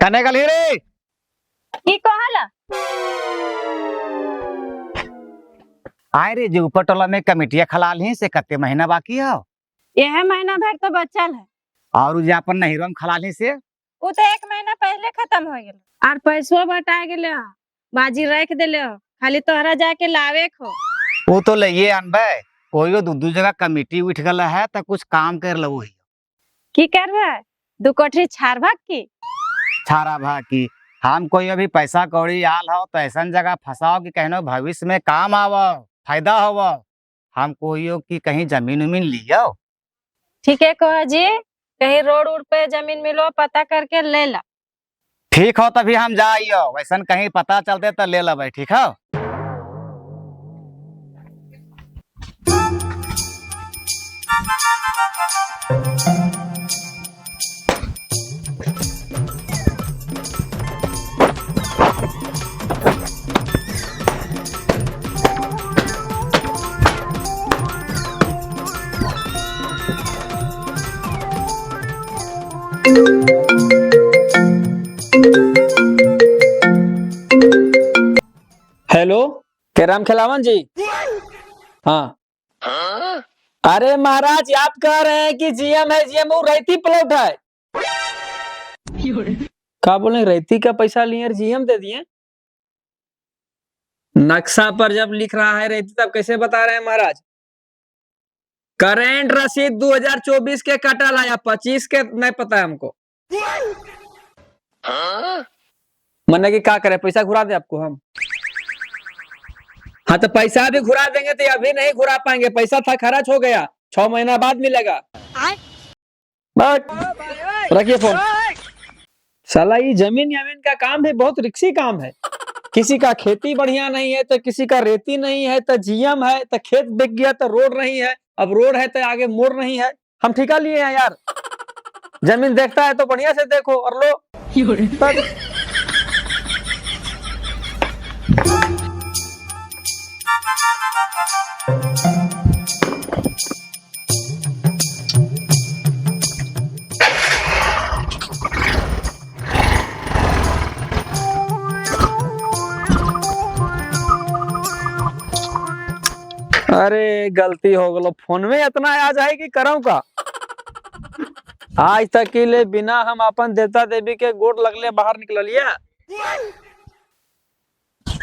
कने गली रे की कहला? आए रे जो ऊपर टोला में कमेटिया खलाल ही से कते महीना बाकी हो यह महीना भर तो बचल है। और उ जे अपन नहिरो में खलाल ही से वो तो 1 महीना पहले खत्म हो गेल और पैसो बटा गेले हो, बाजी रख देले हो, खाली तोहरा जाके लावे को। वो तो लइए अनबे कोई दू जगह कमेटी उठ गल है तो कुछ काम कर लो ही की करबे? 2 कोठरी छाड़बा की छारा भा की हम कोई अभी पैसा कौड़ी आल हो तो ऐसा जगह फंसाओ कि कहनो भविष्य में काम आवो फायदा हो। हम कोई की कहीं जमीन उमीन लियो। ठीक है कह जी, कहीं रोड उड़ पे जमीन मिलो पता करके ले ला। ठीक हो तभी हम जाइयो, वैसा कहीं पता चलते तो ले लेबै। ठीक हो हेलो, के राम खिलावन जी। हाँ अरे महाराज आप कह रहे हैं कि जीएम है, जीएम वो रैती प्लॉट है। क्या बोले, रैती का पैसा लिए जीएम दे दिए? नक्शा पर जब लिख रहा है रैती तब कैसे बता रहे हैं महाराज? करेंट रसीद 2024 के कटल है या 25 के नहीं पता है हमको। मने कि क्या करे, पैसा घुरा दे आपको हम? हाँ तो पैसा भी घुरा देंगे तो अभी नहीं घुरा पाएंगे, पैसा था खर्च हो गया, 6 महीना बाद मिलेगा। रखिए फोन। साला ये जमीन यमीन का काम भी बहुत रिक्सी काम है। किसी का खेती बढ़िया नहीं है तो किसी का रेती नहीं है तो जीएम है, तो खेत बिक गया तो रोड नहीं है, अब रोड है तो आगे मोड़ नहीं है। हम ठेका लिए हैं यार, जमीन देखता है तो बढ़िया से देखो और लो। अरे गलती हो गलो, फोन में इतना आ जाए कि करऊं का। आज तक के लिए बिना हम अपन देवता देवी के गोड़ लगले बाहर निकल लिया।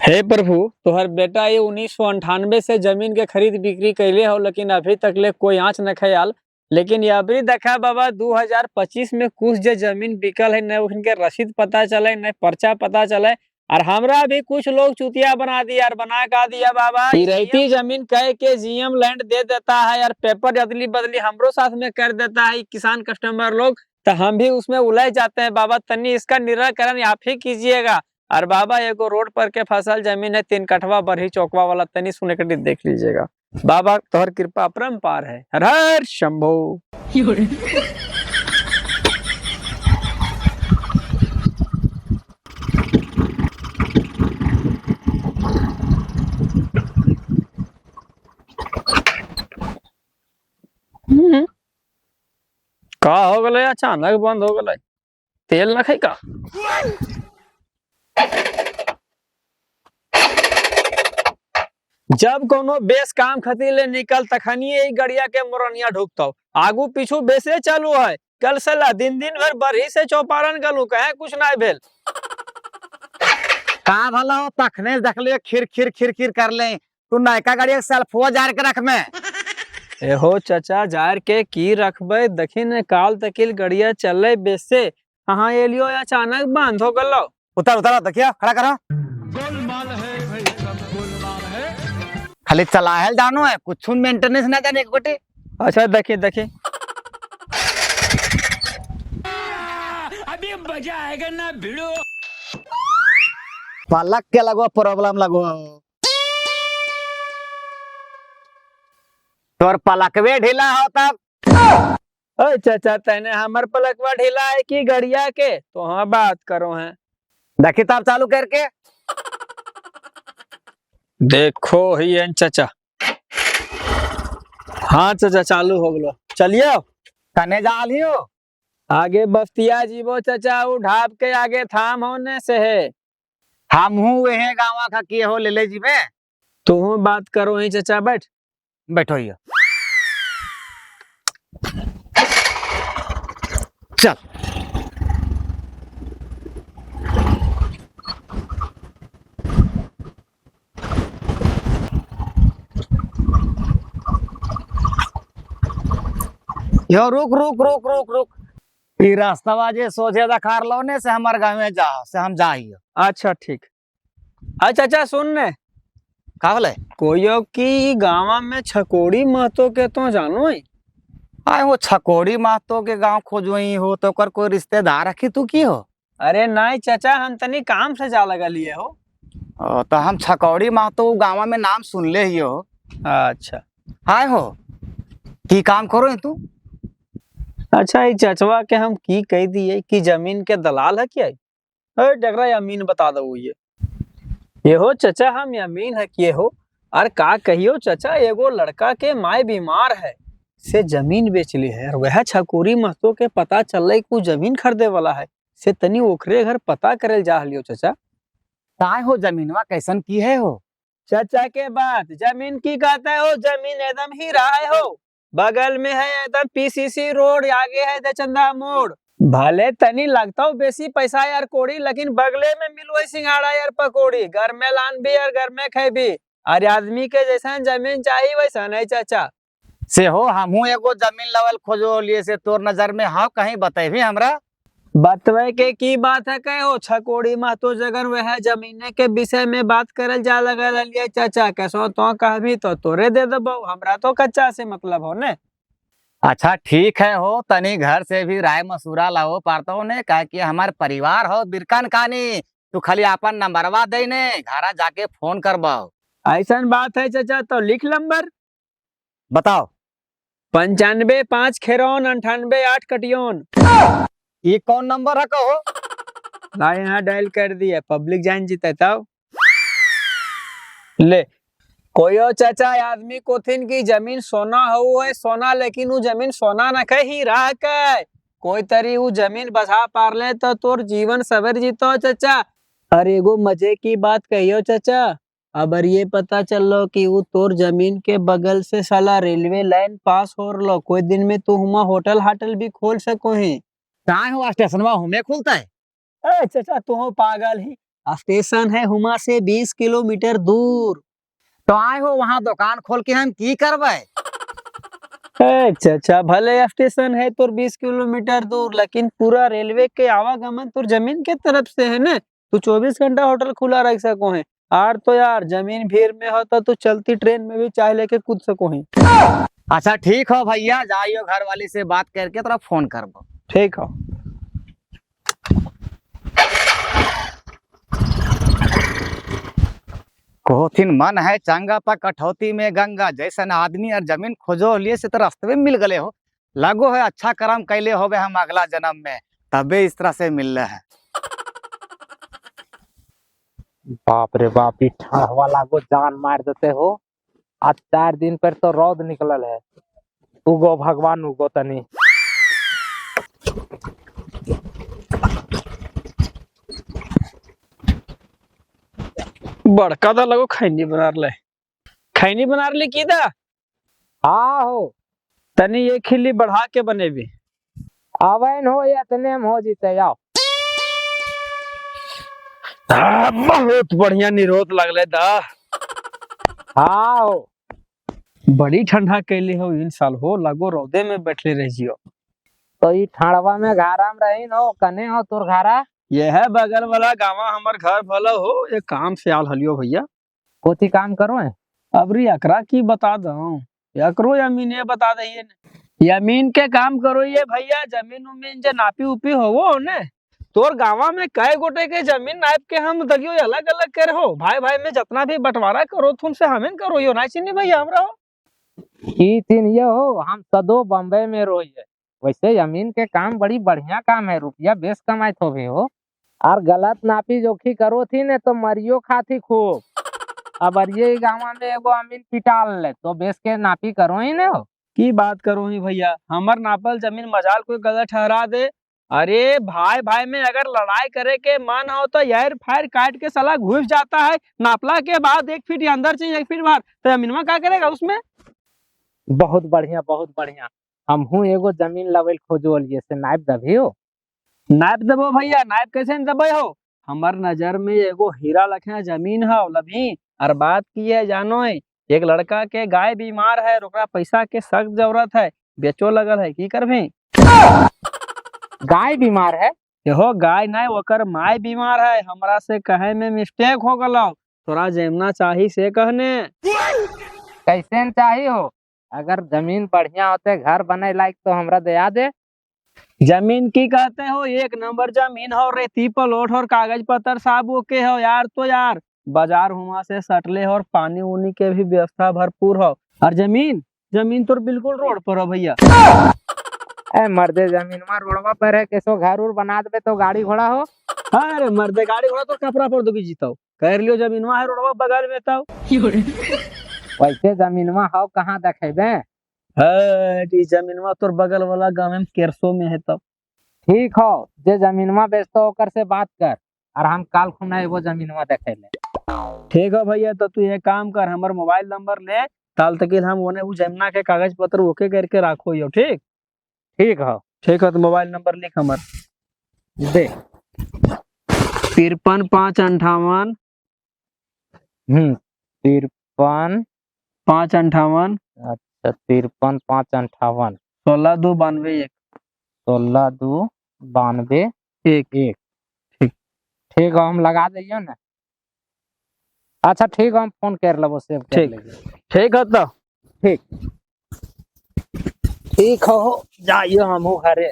हे प्रभु, तोहर बेटा ये 1998 से जमीन के खरीद बिक्री कैले हो, लेकिन अभी तक ले कोई आंच न ख्याल। लेकिन ये अभी देखा बाबा 2025 में कुछ जो जमीन बिकल है न उनके रसीद पता चले न पर्चा पता चले, और हमरा भी कुछ लोग चुतिया बना दिया और बना का दिया बाबा। रहती जमीन कह के जीएम लैंड दे देता है यार, पेपर अदली बदली हमरो साथ में कर देता है किसान कस्टमर लोग, तो हम भी उसमें उलझ जाते हैं। बाबा तनी इसका निराकरण आप ही कीजिएगा। और बाबा एगो रोड पर के फसल जमीन है 3 कठवा बरही चौकवा वाला, तनी सुने के देख लीजिएगा। बाबा तोहर कृपा अपरंपार है, हर हर शंभो। का हो गए, अचानक बंद हो गए, तेल न खाई का? जब कोनो बेस काम खती ले निकल तखनिए गड़िया के मोरनिया ढुकता, आगू पीछू बेसे चालू है। कल सला दिन दिन भर बरही से चौपारण गलू, कहे कुछ ना भेल। का भला हो तखने देख ले खिर खिर खिर खिर कर ले, तू नयका गाड़ी सेल्फो जार के रख में। एहो चाचा जार के की रखबे, दखिन काल तकिल गड़िया चले बेसे, कहाँ एलियो अचानक बंद हो गलो। उतर उतर देखियो, खड़ा करो। गोलमाल है भाई, सब गोलमाल है। खाली चलाहल जानो है, कुछ मेंटेनेंस ना जाने गोटे। अच्छा देखिए देखिए, अभी मजा आएगा ना भिड़ो। पलक के लगो प्रॉब्लम लगो, तोर पलकवे ढीला हो तब। चाचा तने हमर पलकवा ढीला है कि गड़िया के? तो हाँ बात करो हैं, देखी तब चालू करके। देखो ही है चाचा। हाँ चाचा चालू हो गलो, चलिए कने जा लियो। आगे बफ्तिया जीवो चाचा, वो ढाब के आगे थाम होने से है। हम हूँ वहे गाँव का किए हो ले ले जी में। तू बात करो ही चाचा, बैठ। बैठो ये चल। यो रुक रुक रुक रुक रुक। ई रास्ता जे सोचे दखार लोने से हमार गाँव में जा से हम जाइयो। अच्छा ठीक। अच्छा चाचा सुन ने, का बोले? कोयो की गाँव में छकोड़ी महतो के तो जानो है? आए हो छकोड़ी महतो के गांव खोजोई हो तो कर कोई रिश्तेदार रखी तू की हो? अरे नहीं चाचा, हम तनी काम से जा लगा लिए हो। तो हम छकौड़ी महतो गाँव में नाम सुन ले ही हो। अच्छा आए हो की काम करो तू? अच्छा, ये चचवा के हम की कह दिए कि जमीन के दलाल है क्या? अरे डगरा यमीन बता दो ये हो चचा, हम यमीन है किए हो। और का कहियो चचा, एगो लड़का के माय बीमार है से जमीन बेच ली है, और वह छकुरी महतो के पता चल रही को जमीन खरीदे वाला है से तनी ओखरे घर पता करे जा लियो चचा। काय हो जमीनवा कैसन की है हो? चाचा के बात जमीन की कहता हो, जमीन एकदम ही रहा है हो, बगल में है एकदम पीसीसी रोड, आगे है दचंदा मोड़। भले तनी लगता हो बेसी पैसा यार कोड़ी, लेकिन बगले में मिलो सिंघाड़ा यार पकोड़ी, घर में लान भी और घर में खेबी, और आदमी के जैसा जमीन चाहिए वैसा नहीं चाचा। से हो हमहू एगो जमीन लेवल खोजो लिए से तोर नजर में हाँ कहीं बतेभी हमरा? बतवे के की बात है कहो, छकोड़ी महतो जगन वह जमीने के विषय में बात करल जा लगा लिए चाचा, कैसो तो कहबी तो तोरे दे दबो, हमरा तो कच्चा से मतलब हो ने। अच्छा ठीक है हो, तनी घर से भी राय मसूरा लाओ पारता हो ने, कह कि हमार परिवार हो बिरकन कानी। तू खाली अपन नंबरवा दे ने, घरा जाके फोन करबो। ऐसा बात है चाचा, तो लिख नंबर। बताओ। 95 5 खेरौन 98 8 कटियोन। ये कौन नंबर है कहो? ला यहाँ डायल कर दिया, पब्लिक जान जीते तब ले। कोयो चाचा आदमी कोथिन की जमीन सोना हो है सोना, लेकिन वो जमीन सोना न कही रहा के कोई तरी वो जमीन बसा पार ले तो तोर जीवन सवर जीतो चाचा। अरे एगो मजे की बात कहियो चाचा, अबर ये पता चलो कि वो तोर जमीन के बगल से साला रेलवे लाइन पास हो रलो, कोई दिन में तू हुआ होटल हाटल भी खोल सको है। कहाँ हो स्टेशनवा हुमे खुलता है? अरे चाचा तू हो पागल ही, स्टेशन है हुमा से 20 किलोमीटर दूर। तो आए हो वहाँ दुकान खोल के हम की करबे? चाचा भले स्टेशन है तो 20 किलोमीटर दूर, लेकिन पूरा रेलवे के आवागमन तो जमीन के तरफ से है ना, तू 24 घंटा होटल खुला रख सको है। और तो यार जमीन भीड़ में होता तो चलती ट्रेन में भी चाय लेके कूद सको है। अच्छा ठीक हो भैया, जाइयो घर वाली से बात करके तोरा फोन करबो। ठीक हो। कोथिन मन है चंगा पर कठौती में गंगा, जैसन आदमी और जमीन खोजो लिए से तो रास्ते में मिल गए हो। लगो है अच्छा कर्म कैले होवे हम अगला जन्म में, तबे इस तरह से मिल रहा है। बाप रे बाप, ई ठहवा लागो जान मार देते हो। आज 4 दिन पर तो रौद निकलल है। उगो भगवान उगो तनी। बड़का दा लगो खैनी बना ले की दा। हाँ हो, तनी ये खिल्ली बढ़ा के बनेबी। आवन हो या तने में हो जीते आओ। बहुत बढ़िया निरोध लगले दा। हाँ हो, बड़ी ठंडा कैले हो इन साल हो, लगो रौदे में बैठले रह जियो। तो ई ठंडवा में घाराम रही हो, कने हो तोर घारा? ये है बगल वाला गाँव हमार घर भला हो, ये काम से आल हलियो भैया। कोती काम करो है? अबरी एकरा की बता दो, एकरो यमीन ये बता दइए ने। यमीन के काम करो ये भैया, जमीन उमीन जे नापी उपी हो ने, तोर गाँव में कई गोटे के जमीन नाप के हम दलियो अलग अलग करे हो, भाई भाई में जितना भी बंटवारा करो तुम से हमें करो यो ना चिन्नी भैया हमरा हो। ई तीन ये हो, हम सदो बम्बई में रोई है। वैसे जमीन के काम बड़ी बढ़िया काम है, रुपया बेस कमाई तो भी हो। और गलत नापी जोखी करो थी ने तो मरियो खाती खूब। अब ये गाँव में एगो अमीन पिटाल ले तो बेच के नापी करो ही ने हो। की बात करो ही भैया, हमर नापल जमीन मजाल कोई गलत ठहरा दे। अरे भाई भाई में अगर लड़ाई करे के मन हो तो यार फायर काट के साला घुस जाता है, नापला के बाद 1 फीट अंदर चाहिए 1 फीट बाहर, तो जमीनवा क्या करेगा उसमें। बहुत बढ़िया बहुत बढ़िया। हम हूँ एगो जमीन लेवल खोजोलिए से नाप दभी हो। नाप देबो भैया, नाप कैसे न देबे हो। हमर नजर में एगो हीरा लखना जमीन है लभी। और बात की है जानो है, एक लड़का के गाय बीमार है, ओकरा पैसा के सख्त जरूरत है, बेचो लगल है, की करबे। गाय बीमार है? हो गाय नहीं, ओकर माय बीमार है, हमरा से कहे में मिस्टेक हो गलो, थोड़ा जेमना चाही से कहने। कैसे न चाहिए हो? अगर जमीन बढ़िया होते घर बने लायक तो हमरा दया दे। जमीन की कहते हो, 1 नंबर जमीन हो, रेती प्लॉट और कागज पत्र सब ओके हो यार। तो यार बाजार हुआ से सटले हो और पानी उनी के भी व्यवस्था भरपूर हो। और जमीन जमीन तो बिल्कुल रोड पर हो भैया। ए मर्दे जमीन में रोडवा पर है, कैसो घर उर बना दे तो गाड़ी घोड़ा हो। अरे मर्दे गाड़ी घोड़ा तो कपड़ा पर दोगी जीतो, कह लियो जमीन है रोडवा बगल में तो। वैसे जमीन में हो कहाँ देखेबे? जमीनवा तोर बगल वाला गाँव में केरसो में है तब। ठीक हो, जे जमीनवा बेचतो ओकर से बात कर और हम काल खुना एगो जमीनवा देखे ले। ठीक है भैया, तो तू ये काम कर, हमार मोबाइल नंबर ले, ताल तक हम ओने वो जमीना के कागज पत्र ओके करके राखो यो। ठीक ठीक हो। ठीक है, तो मोबाइल नंबर लिख हमार दे। 53 5 58 53 5 58 अच्छा 53 5 58 16 2 92 1 16 2 92 1। ठीक ठीक हो, हम लगा दियो ना। अच्छा ठीक हो, हम फोन कर लेबो, सेव कर ठीक। लेंगे। ठीक है तो ठीक ठीक हो जाइयो हमहू घरे।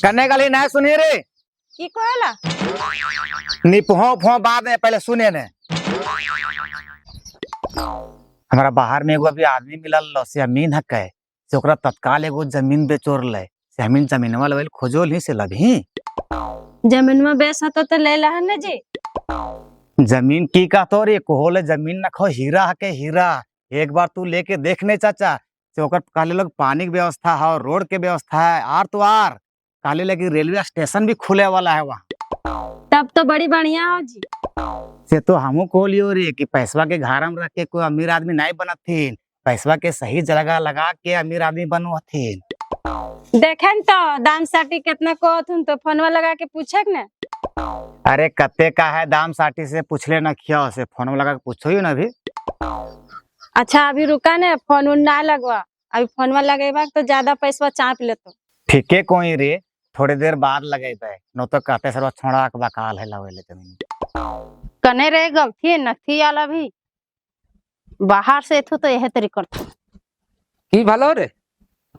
करने का लिए ना सुनिए रे, की कहला? निपहो फो बाद में पहले सुने ने। हमारा बाहर में एगो अभी आदमी मिलल लो से अमीन हक है, से ओकरा तत्काल एगो जमीन बेचोर ले, से हमीन जमीनवा लेवल खोजो नहीं से लभी। जमीन में बेच तो ले ला है ना जी। जमीन की का तो रे कोहोले जमीन न खो, हीरा हके हीरा। एक बार तू लेके देखने चाचा, से ओकर काले लोग पानी की व्यवस्था है, रोड के व्यवस्था है, आर तो आर काले लगी रेलवे स्टेशन भी खुले वाला है वहाँ। तब तो बड़ी बढ़िया हो जी। से तो हमू को लियो रे कि पैसवा के घर में रख के कोई अमीर आदमी नहीं बनत थीन, पैसवा के सही जगह लगा के अमीर आदमी बनो थीन। देखें तो दाम साटी कितना को थुन तो फोनवा लगा के पूछे न। अरे कत्ते का है दाम साटी से पूछले न किया, से फोन लगा के पूछो ही ना अभी। अच्छा अभी रुका ने, फोन उन ना लगवा, अभी फोनवा लगेबा तो ज्यादा पैसा चाप लेतो। ठीके कोई रे, थोड़ी देर बाद लगेबे, न तो कहते सर्व छोड़ा के बकाल है लवेले जमीन। कने रह गल थी नथी आला भी बाहर से थू तो यह तरी करतो। की भलो रे?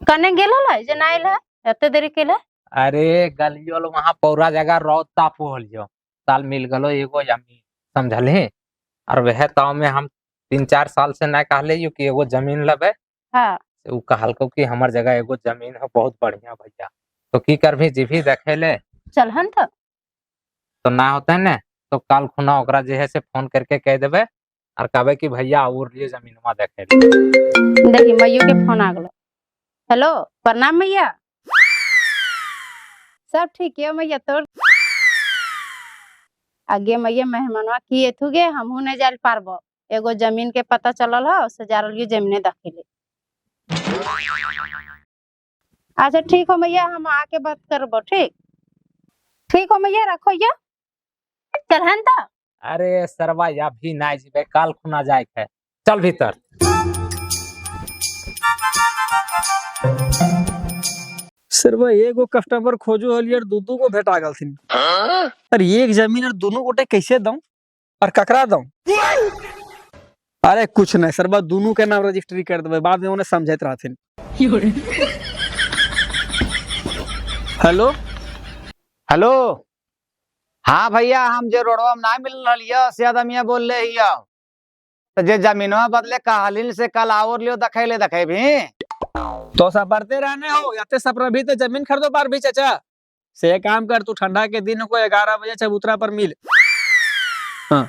कने गेलो ला जे नाइल है एते देरी केले। अरे गलियो वहां पौरा जगह रौद ताप होलियो, साल मिल गलो एगो जमीन, समझले। और वह ताव में हम 3 4 साल से ना कहले यू कि एगो जमीन लेबे। हाँ उ कहलको कि हमर जगह एगो जमीन है बहुत बढ़िया भैया, तो की करभी जीभी देखे ले। चल हन तो ना होता है ना, तो काल खुना ओकरा जे है से फोन करके कह देबे और कहबे कि भैया और लिए जमीनवा देखे ले। देखी मैयो के फोन आ गलो। हेलो प्रणाम मैया। सब ठीक है मैया, तोर आगे मैया मेहमानवा की एथुगे हमहू ने जाल पारबो, एगो जमीन के पता चलल हो से जा रलियो जमीने दखिले। अच्छा ठीक हो मैया, हम आके बात करबो। ठीक ठीक हो मैया, रखो या चल हन ता। अरे सरवा या भी ना जीबे, काल खुना जाए है, चल भीतर। सिर्फ एगो कस्टमर खोजो हलियर, दू को भेटा गल थी। अरे एक जमीन और दोनों गोटे कैसे दऊं और ककरा दऊं? अरे कुछ नहीं सर, दोनों के नाम रजिस्ट्री कर देवे, बाद में उन्हें समझत रहथिन। हेलो हेलो, हाँ भैया, हम जे रोडवा में ना मिल रहा से आदमिया बोल रहे हिया, तो जे जमीनवा बदले कहलिन से कल और लियो देखे भी। तो सब पढ़ते रहने हो या तो सब भी तो जमीन खरीदो बार भी चाचा से एक काम कर तू ठंडा के दिन को 11 बजे चबूतरा पर मिल। हाँ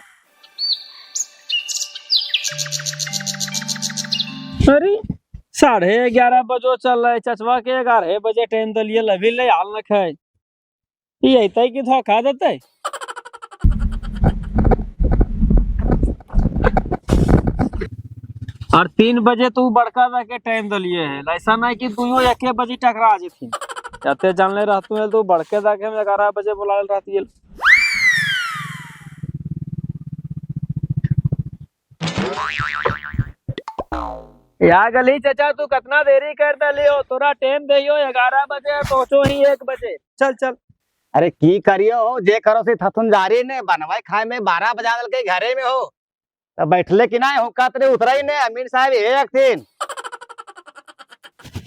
अरे 11:30 बजो चल रहे चचवा के 11 बजे टाइम दलिए अभी ले हाल न खाए ये अतै कि धोखा देते। और 3 बजे तू बड़का दा के टाइम दलिए है ऐसा नहीं कि तू 1 बजे टकरा जेथिन जाते जानले रहतू है तू बड़के दा के 11 बजे बुला रहती है। या गली चाचा तू कितना देरी कर दलियो तोरा टाइम देयो 11 बजे पहुंचो ही 1 बजे चल चल। अरे की करियो जे करो से थथुन जारी ने बनवाई खाए में 12 बजा दल के घरे में हो तब बैठले कि ना होका तरे उतरा ही ने अमीर साहब एक दिन।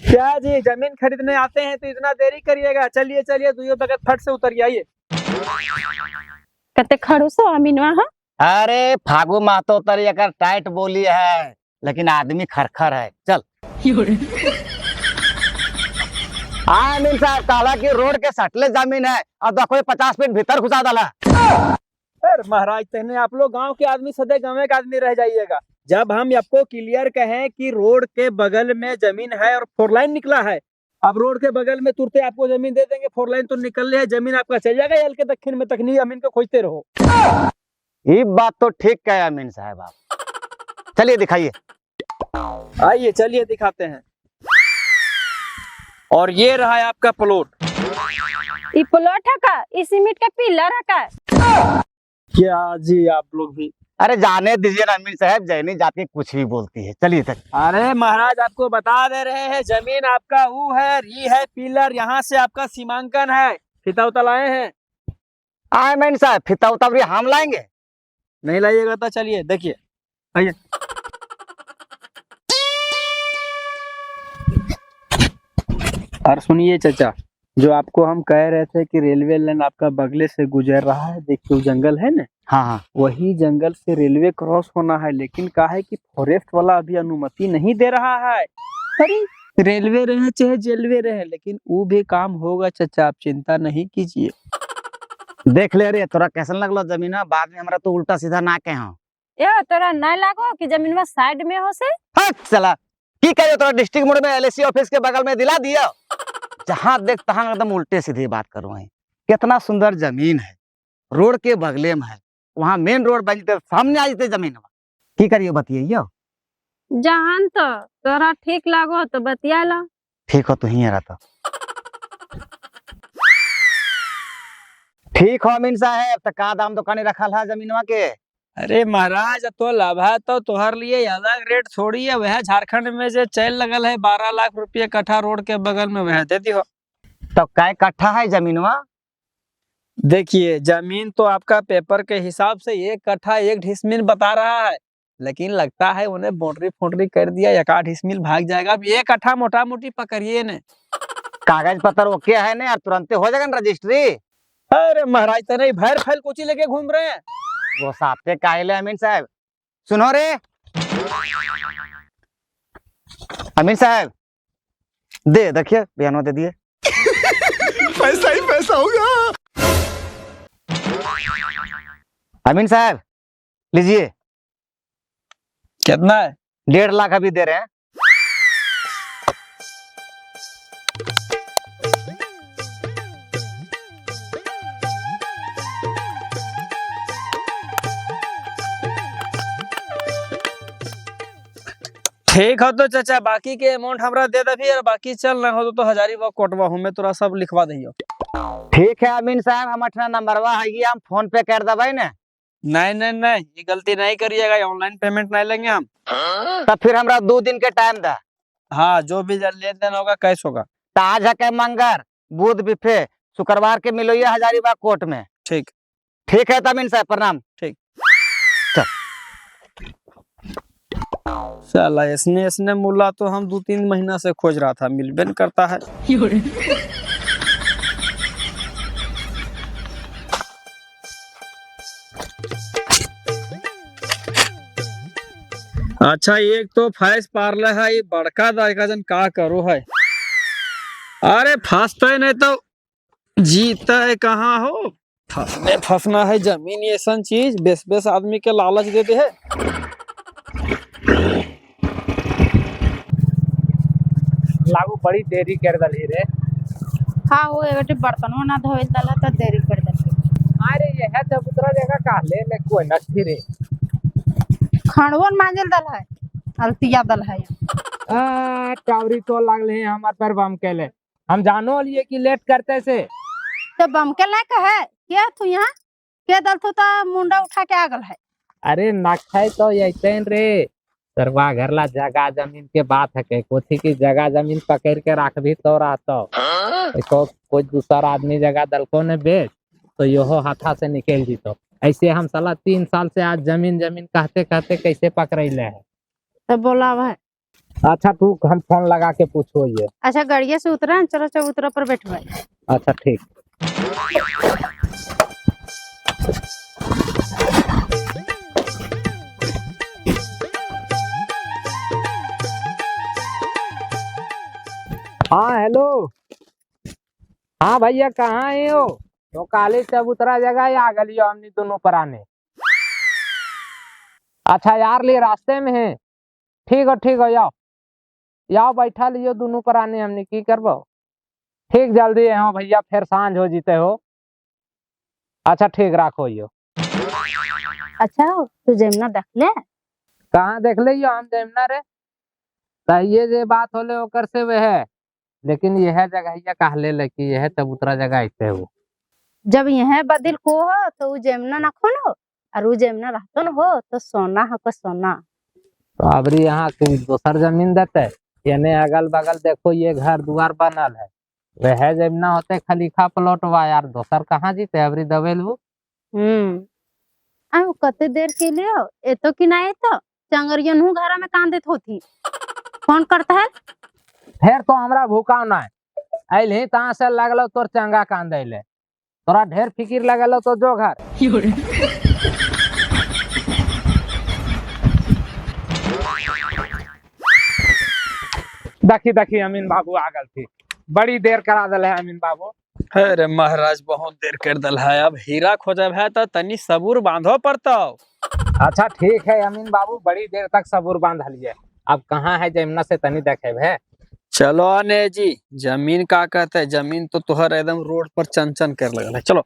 क्या जी जमीन खरीदने आते हैं तो इतना देरी करिएगा चलिए चलिए दुइयों बगत फट से उतर आइए। कते खड़ूसो अमीनवा हा अरे फागु महतो तरी अगर टाइट बोली है लेकिन आदमी खरखर है चल। हाँ अमीन साहब काला की रोड के सटले जमीन है और देखो 50 फीट भीतर घुसा डाला। अरे महाराज तेने आप लोग गांव के आदमी सदे गांव के आदमी रह जाइएगा जब हम आपको क्लियर कहें कि रोड के बगल में जमीन है और 4 लाइन निकला है अब रोड के बगल में तुरते आपको जमीन दे देंगे 4 लाइन तो निकल है जमीन आपका चल जाएगा यल के दक्षिण में तकनी अमीन को खोजते रहो। ये बात तो ठीक कहे अमीन साहब आप चलिए दिखाइए। आइए चलिए दिखाते हैं। और ये रहा है आपका प्लॉट। ई प्लॉट है का ई सीमेंट का पिलर है का क्या जी आप लोग भी अरे जाने दीजिए ना अमीन साहब जैनी जाके कुछ भी बोलती है चलिए तक। अरे महाराज आपको बता दे रहे हैं जमीन आपका वो है ये है पिलर यहाँ से आपका सीमांकन है फिता उता लाए हैं। अमीन साहब फिता उता भी हम लाएंगे नहीं लाइएगा तो चलिए देखिए आइए। और सुनिए चाचा जो आपको हम कह रहे थे कि रेलवे लाइन आपका बगले से गुजर रहा है देखिए वो जंगल है ना हाँ हाँ वही जंगल से रेलवे क्रॉस होना है लेकिन क्या है कि फॉरेस्ट वाला अभी अनुमति नहीं दे रहा है। अरे रेलवे रहे चाहे जेलवे रहे लेकिन वो भी काम होगा चाचा आप चिंता नहीं कीजिए। देख ले रे तोरा कैसन लगलो जमीन बाद में हमारा तो उल्टा सीधा ना के हो ए तोरा ना लागो कि जमीनवा साइड में हो से हट चला की कहियो तोरा डिस्ट्रिक्ट मोड़ में एलआईसी ऑफिस के बगल में दिला दिया जहां देख तहां एकदम उल्टे सीधे बात करो है। कितना सुंदर जमीन है रोड के बगले में है वहां मेन रोड बन जते सामने आ जते जमीन की करियो बतियो जहान तो तोरा ठीक लागो तो बतिया ला। ठीक हो तू ही रहता ठीक हो अमीन साहब तो का दाम दुकाने रखल है जमीनवा के। अरे महाराज तो लाभ है तो तुहर लिए अलग रेट थोड़ी है वह झारखंड में जो चल लगल है 12 लाख रुपये कट्ठा रोड के बगल में वह दे दियो। तो कै कट्ठा है जमीनवा। देखिए जमीन तो आपका पेपर के हिसाब से 1 कट्ठा 1 ढिसमिल बता रहा है लेकिन लगता है उन्हें बाउंड्री फाउंड्री कर दिया 1 आध ढिसमिल भाग जाएगा। अब 1 कट्ठा मोटा मोटी पकड़िए ने कागज पत्र ओके है ना तुरंत हो जाएगा ना रजिस्ट्री। अरे महाराज तो नहीं भैर फैल कुची लेके घूम रहे हैं वो साथे काहिले अमीन साहब सुनो रे अमीन साहब दे देखिए बयानों दे दिए पैसा ही पैसा होगा। अमीन साहब लीजिए कितना है 1.5 लाख अभी दे रहे हैं। ठीक है तो चाचा बाकी के अमाउंट हमरा दे दे और बाकी चल ना हो तो हजारीबाग कोटवा हूँ मैं तोरा सब लिखवा दियो। ठीक है अमीन साहब हम अपना नंबरवा है ये हम फोन पे कर दबाई ना। नहीं नहीं नहीं ये गलती नहीं करिएगा ऑनलाइन पेमेंट नहीं लेंगे हम। तब फिर हमरा 2 दिन के टाइम दा। हाँ जो भी लेन देन होगा कैश होगा। तो आज है के मंगर बुध बिफे शुक्रवार के मिलो ये हजारीबाग कोर्ट में। ठीक ठीक है अमीन साहब प्रणाम। ठीक चल साला इसने मुल्ला तो हम 2-3 महीना से खोज रहा था मिलबे नहीं करता है। अच्छा एक तो फैस पार्लर है, ये बड़का दायका जन का करो है। अरे फंसते नहीं तो जीता है कहाँ हो। फंसने फंसना है, जमीन ये ऐसा चीज बेस बेस आदमी के लालच देते है। लागू बड़ी देरी कर दली रे। हाँ वो एक बर्तनों ना धोए दला तो देरी कर दे। अरे ये है चबूतरा जगह काले ले कोई नथी रे। खड़वन मांजल दल है, हल्तिया दल है। टावरी तो लागले हैं हमार पर बम केले। हम जानो लिए कि लेट करते से। तो बम के लायक है क्या तू यहाँ के दल तो मुंडा उठा के आगल है। अरे नखाई तो ऐसे रे। सरवा घर ला जगह जमीन के बात है के कोथी की जगह जमीन पकड़ के रख भी तो रहता। देखो कोई दूसरा आदमी जगह दल को ने बेच तो यो हाथा से निकल जीतो। ऐसे हम साला 3 साल से आज जमीन जमीन कहते कहते कैसे पकड़े है। तो बोला है। अच्छा तू हम फोन लगा के पूछो ये। अच्छा गाड़िया से उतरा, चलो चबूतरा पर बैठो। अच्छा ठीक। हाँ हेलो। हाँ भैया कहाँ है हो? तो काले चबूतरा जगह आ गलियो हमनी दोनों पराने। अच्छा यार ले रास्ते में है। ठीक है याओ याओ बैठा लियो दोनों पराने हमनी की करबो। ठीक जल्दी है हाँ भैया फिर सांझ हो जीते हो। अच्छा ठीक राखो यो। अच्छा तू जमुना देख ले। कहाँ देख ले यो हम जमुना रे। तो ये जे बात होले ओकर से वह है। लेकिन यह जगह कहले ले कि यह चबूतरा जगह ऐसे हो। जब यह बदिल को हो तो वो जमुना ना खोनो और वो जमुना रहतो न हो तो सोना हो को सोना। तो अबरी यहाँ दोसर जमीन देते यानी अगल बगल देखो ये घर द्वार बनल है। वह जमुना होते खलीखा प्लॉट वा यार दोसर कहाँ जीते अबरी दबेलू। आयो कते देर के लिए हो ए तो कि ना तो चंगरियन हूँ घर में कांदित होती कौन करता है। फिर तो हमरा भूखा ना आइल ही तहाँ से लगलो तोर चंगा कांदे ले। तोरा ढेर फिकिर लगलो तो जो घर। देखी देखी अमीन बाबू आगल थी। बड़ी देर करा दल है अमीन बाबू। अरे महाराज बहुत देर कर दल है, अब हीरा खोजब है तो तनी सबूर बांधो पड़ता। अच्छा ठीक है अमीन बाबू बड़ी देर तक सबूर बांध लिए। अब कहाँ है जमुना से तनी देखे है। चलो आने जी, जमीन का कहते है, जमीन तो तुहर एकदम रोड पर चंचन कर लगल है। चलो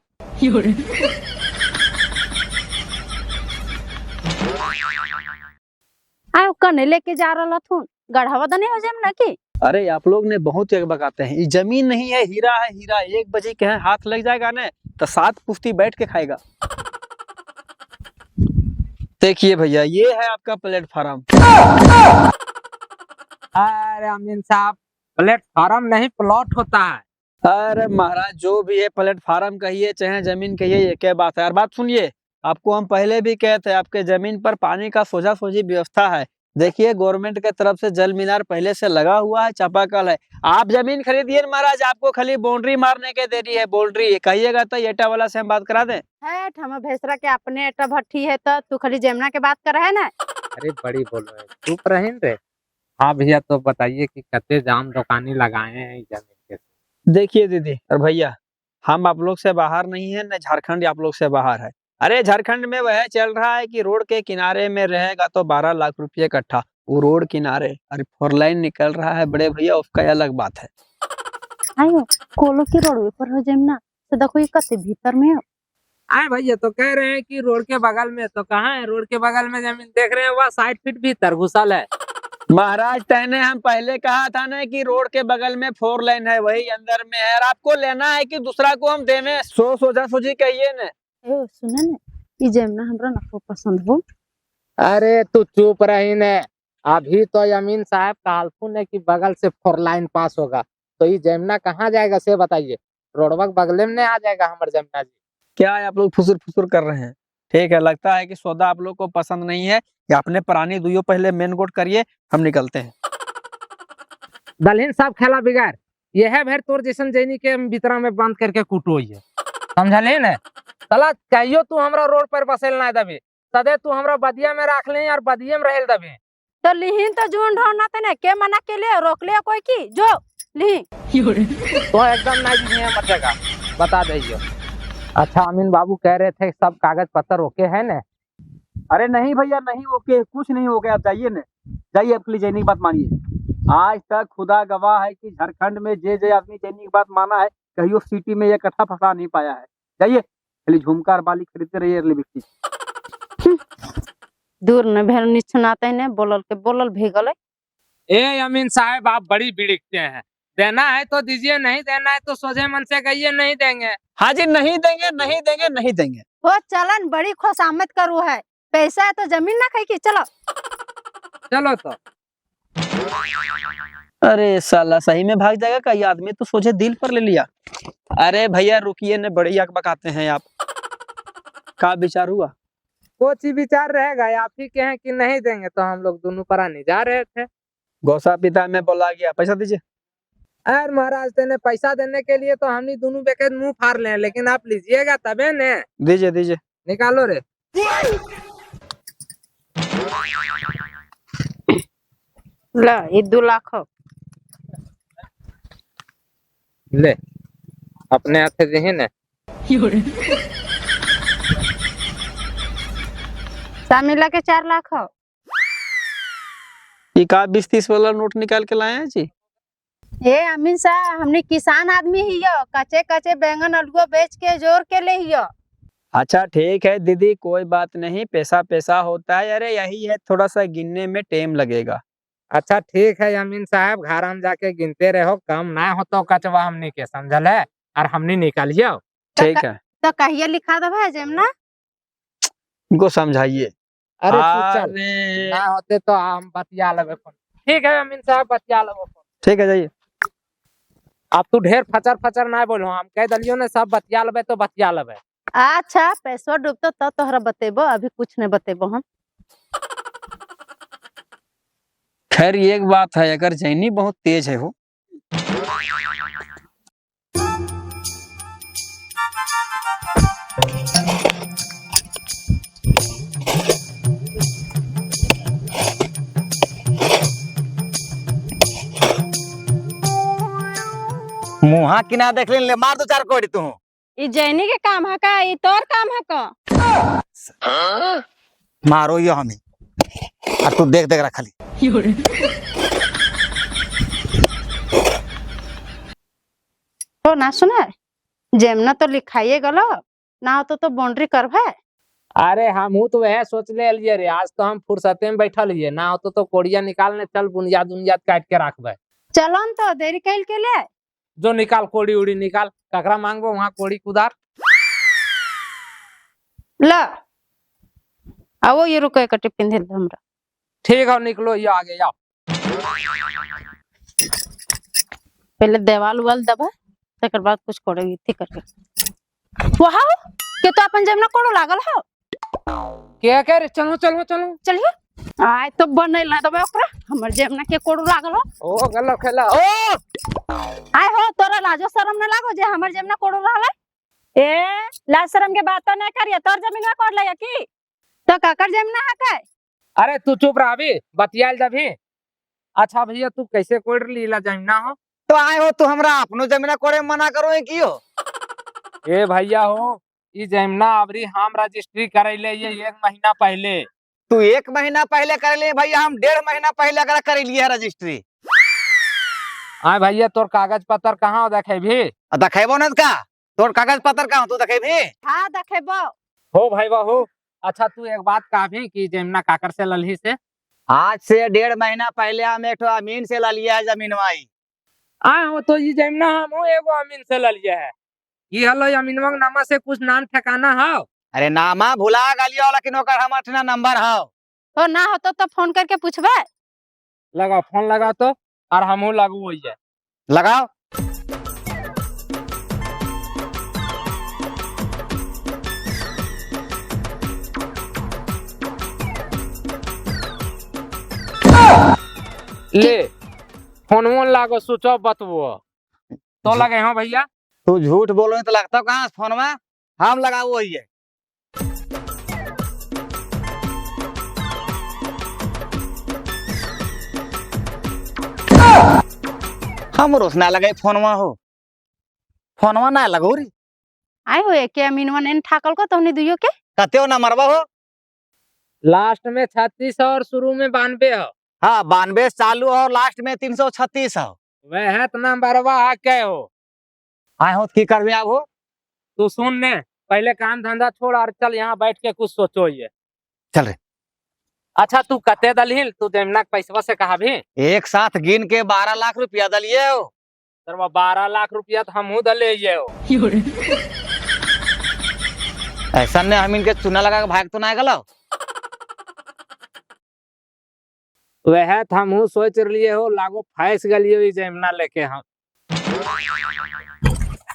आयो कने लेके जा रहा थू गढ़ावा दने हो जमुना की। अरे आप लोग ने बहुत जगह बताते हैं ये जमीन नहीं है हीरा है। हीरा 1 बजे के हैं, हाथ लग जाएगा ना तो 7 पुश्ती बैठ के खाएगा। देखिए भैया ये है आपका प्लेटफार्म। अरे अमीन साहब प्लेटफार्म नहीं प्लॉट होता है। अरे महाराज जो भी है प्लेटफार्म कहिए चाहे जमीन कहिए ये क्या बात है। और बात सुनिए, आपको हम पहले भी कहे थे आपके जमीन पर पानी का सोझा सोझी व्यवस्था है। देखिए गवर्नमेंट के तरफ से जल मीनार पहले से लगा हुआ है, चापाकल है। आप जमीन खरीदिए महाराज, आपको खाली बाउंड्री मारने के देरी है। बाउंड्री कहिएगा तो एटा वाला से हम बात करा दें। है हम भेसरा के अपने एटा भट्टी है तो तू खाली जमुना के बात कर है ना। अरे बड़ी बोलो है चुप रहें रे। हाँ भैया तो बताइए कि कते जाम दुकानी लगाए हैं जमीन के। देखिए दीदी और भैया, हम आप लोग से बाहर नहीं है न झारखंड आप लोग से बाहर है। अरे झारखंड में वह चल रहा है कि रोड के किनारे में रहेगा तो 12 लाख रुपये कट्ठा। वो रोड किनारे अरे 4 लाइन निकल रहा है बड़े भैया, उसका अलग बात है। आयो कोलो की रोड पर हो जमुना तो देखो ये कते भीतर में हो। आए भैया तो कह रहे हैं कि रोड के बगल में। तो कहाँ है रोड के बगल में जमीन देख रहे हैं वह 60 फीट भीतर घुसल है। महाराज तैने हम पहले कहा था ना कि रोड के बगल में 4 लाइन है वही अंदर में है। और आपको लेना है कि दूसरा को हम देवे सोचा सोची कहिए न। सुने न ये जमुना हमरा ना पसंद हो। अरे तू चुप रही ने। अभी तो अमीन साहब कालफू ने कि बगल से 4 लाइन पास होगा तो ये जमुना कहाँ जाएगा से बताइए। रोडवा बगल में आ जाएगा हमारे जमुना जी। क्या है आप लोग फुसुर फुसुर कर रहे हैं। ठीक है लगता है कि सौदा आप लोग को पसंद नहीं है। या अपने पुरानी दुइयों पहले मेन गोट करिए, हम निकलते हैं। दलहीन साहब खेला बिगाड़ यह भर तोर जैसन जैनी के भीतरा में बंद करके कुटो है समझले न। चला कहियो तू हमरा रोड पर बसेल ना दबे सदे तू हमरा बदिया में रख ले और बदिया में रहल दबे। तो लिहिन तो झूठ ढोना तने के मना के लिए रोक लिया कोई की जो लिही तो एकदम नहीं दिए मत जगह बता दीजिए। अच्छा अमीन बाबू कह रहे थे सब कागज पत्र ओके है ना? अरे नहीं भैया नहीं, ओके कुछ नहीं हो गया। आप जाइए न, जाइए। आप खाली जैनी की बात मानिए। आज तक खुदा गवाह है कि झारखंड में जे आदमी जैनी की बात माना है कहियो सिटी में ये कट्ठा फंसा नहीं पाया है। जाइए खाली झुमका और बाली खरीदते रहिए लिपस्टिक। दूर न भेल निछनाते ने बोलल भीगल। ए अमीन साहब आप बड़ी बिड़कते हैं। देना है तो दीजिए, नहीं देना है तो सोझे मन से कहिए नहीं देंगे। हाँ जी, नहीं देंगे नहीं देंगे नहीं देंगे। हो चलन बड़ी खुशामद करू है, पैसा है तो जमीन ना खाई की। चलो चलो तो। अरे साला सही में भाग जाएगा का? ये आदमी तो सोचे दिल पर ले लिया। अरे भैया रुकिए न, बड़े यक बकाते हैं आप। का विचार हुआ? कुछ ही विचार रहेगा, आप ही के हैं कि नहीं देंगे तो हम लोग दोनों परानी जा रहे थे। गौसा पिता में बोला गया पैसा दीजिए। अरे महाराज तेने पैसा देने के लिए तो हमने दोनों बेके मुंह फाड़ ले, लेकिन आप लीजिएगा तबे ने। दीजिए दीजिए। निकालो रे। ला ये 2 लाख हो। ले अपने हाथे दे ने। मिला के 4 लाख हो। ये का 20-30 वाला नोट निकाल के लाए हैं जी? ये अमीन साहब हमने किसान आदमी ही हो, कच्चे कच्चे बैंगन आलू बेच के जोर के ले ही हो। अच्छा ठीक है दीदी, कोई बात नहीं, पैसा पैसा होता है। अरे यही है, थोड़ा सा गिनने में टाइम लगेगा। अच्छा ठीक है अमीन साहब, घर हम जाके गिनते रहो, कम ना हो तो कचवा हमने के समझल है और हमने निकालिए। ठीक है तो कहिए लिखा दो भाई जेमना। इनको समझाइए। अरे तू चल, अरे ना होते तो हम बतिया लेबे फोन। ठीक है अमीन साहब बतिया लेबे फोन। ठीक है जाइए। अब तू ढेर फचर ना बोलो, हम कह दलियो ने सब बतिया लेबे तो बतिया लेबे। अच्छा पैसा डूबतो तो तोहरा बतेबो, अभी कुछ नहीं बतेबो हम। खैर एक बात है, अगर जैनी बहुत तेज है हो मुहा किना देख ले मार दो 4 कोड़ी तू। ई जैनी के काम है का? ई तोर काम है का? मारो यो हमें और तू देख देख रखा ली। तो ना सुना जेमना तो लिखाइए गलो ना हो तो बाउंड्री करवा। अरे हम तो वह सोच ले लिए रे, आज तो हम फुर्सते में बैठल हिये, ना हो तो कोड़िया निकालने चल बुनियाद उनियाद काट के रखबे। चलन तो देरी कैल के ले जो निकाल कोड़ी उड़ी निकाल, ककरा मांगबो वहाँ कोड़ी कुदार। ला आओ ये रुको एक टिफिन दे हमरा। ठीक है निकलो, ये आगे जाओ। पहले देवाल उवाल दबा तकर बाद कुछ करेगी थी करके। वाह के तो अपन जेमना कोड़ो लागल हो। के कह रे? चलो चलो चलो चलिए आय तो बनैला दबा ओकरा, हमर जेमना के कोड़ो लागल हो। ओ गलो खेला ओ। आय हो तोरा लाजो शरम न लागो जे हमर जेमना कोड़ो रहले। ए लाज शरम के बात तो नहीं करिए, तोर जमीन में कोड़ लया की तो काकर जेमना है काय? अरे तू चुप रह अभी, बतियाल जभी। अच्छा भैया तू कैसे कोड़ लीला जमीना हो? तो आए हो तू हमरा अपनो जमीना कोड़े मना करो है की हो? ए भैया हो, ई जमीना अबरी हम रजिस्ट्री करैले ये 1 महीना पहले। तू 1 महीना पहले कर ले भैया, हम 1.5 महीना पहले अगर कर लिए रजिस्ट्री। हाँ भैया तोर कागज पत्र कहाँ देखे भी? देखेबो न का तोर कागज पत्र कहाँ तू देखेबी? हां देखेबो। हो भाई हो। अच्छा तू एक बात कहा भी कि जमीना काकर से ललही से? आज से 1.5 महीना पहले हम एक अमीन से ला लिया है जमीन वाई। हो तो ये जमीना हम एगो अमीन से ललिया है। ये हलो अमीनवा के नामा से कुछ नाम ठिकाना है? अरे नामा भुला गलियो, लेकिन ओकर हमर ठना नंबर है। हो ना हो तो फोन करके पूछबे। लगा फोन लगा तो और हमहू लागू होई है। लगाओ। ले फोन वोन लागो स्विच ऑफ बतबो तो लगे हो भैया। तू झूठ बोलो तो लगता कहाँ फोन में हम लगाओ वही है। हमरो से ना लगे फोनवा हो, फोनवा ना लगो रे। आए हो के अमीनवा ने ठाकल को तुमने दुइयो के कते हो नंबरवा हो? लास्ट में 36 और शुरू में 92 हो। हाँ 92 चालू और लास्ट में 336 हो। वह नंबरवा आके हो। आए हो की करबे अब हो? तू सुन ने, पहले काम धंधा छोड़ और चल यहाँ बैठ के कुछ सोचो ये। चल रे। अच्छा तू कते दलील, तू जमुना के पैसवा से कहा भी एक साथ गिन के 12 लाख रुपया दलिए हो। तरवा 12 लाख रुपया तो हमहू दले ये हो। ऐसा ने हम इनके चुना लगा के भाग तो ना गलो। वह हमहू सोच लिए हो, लागो फैस गलियो जमुना लेके हम।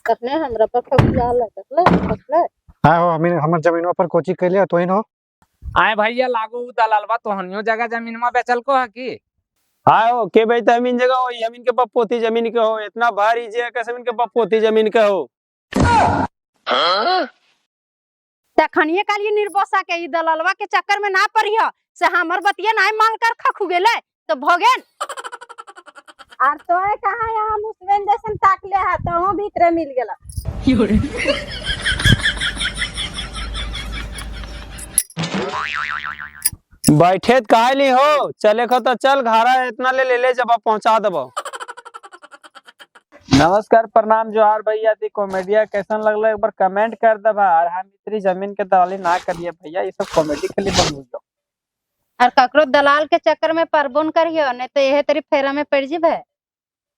कतने हमरा पर खपियाल तकले हाँ हो हमर जमीनवा पर कोची कैले तो हो। आए भैया लागो उ दलालवा तो हनियो जगह जमीनवा बेचल को है की? हाँ हो के भाई तमीन जगह हो, जमीन के पपोती जमीन के हो, इतना भारी जे के जमीन के पपोती जमीन के हो। तखनिए कालिए निर्बसा के ई दलालवा के चक्कर में ना पड़ियो से हमर बतिया नाय माल कर खखु गेले तो भोगेन। आर तोए कहां यहाँ मुसवेन जैसन ताकले है तो भीतर मिल गेला। बैठे काहे ली हो, चले खो तो चल, घारा इतना ले जब पहुंचा देबो। नमस्कार प्रणाम जोहार भैया, दी कॉमेडिया कैसन लगला एक बार कमेंट कर दे भाई। और हम इतनी जमीन के दलाली ना करिए भैया, ये सब कॉमेडी के लिए बनू। और ककरो दलाल के चक्कर में परबोन करियो नहीं तो यह तेरी फेरा में पड़ जीबे।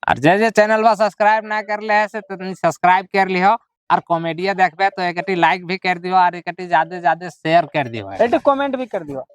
और जे चैनल वा सब्सक्राइब ना कर ले से तो सब्सक्राइब कर लियो। और कॉमेडिया देखबे तो एकटी लाइक भी कर दियो और एकटी ज्यादा शेयर कर दियो। कमेंट भी कर दियो।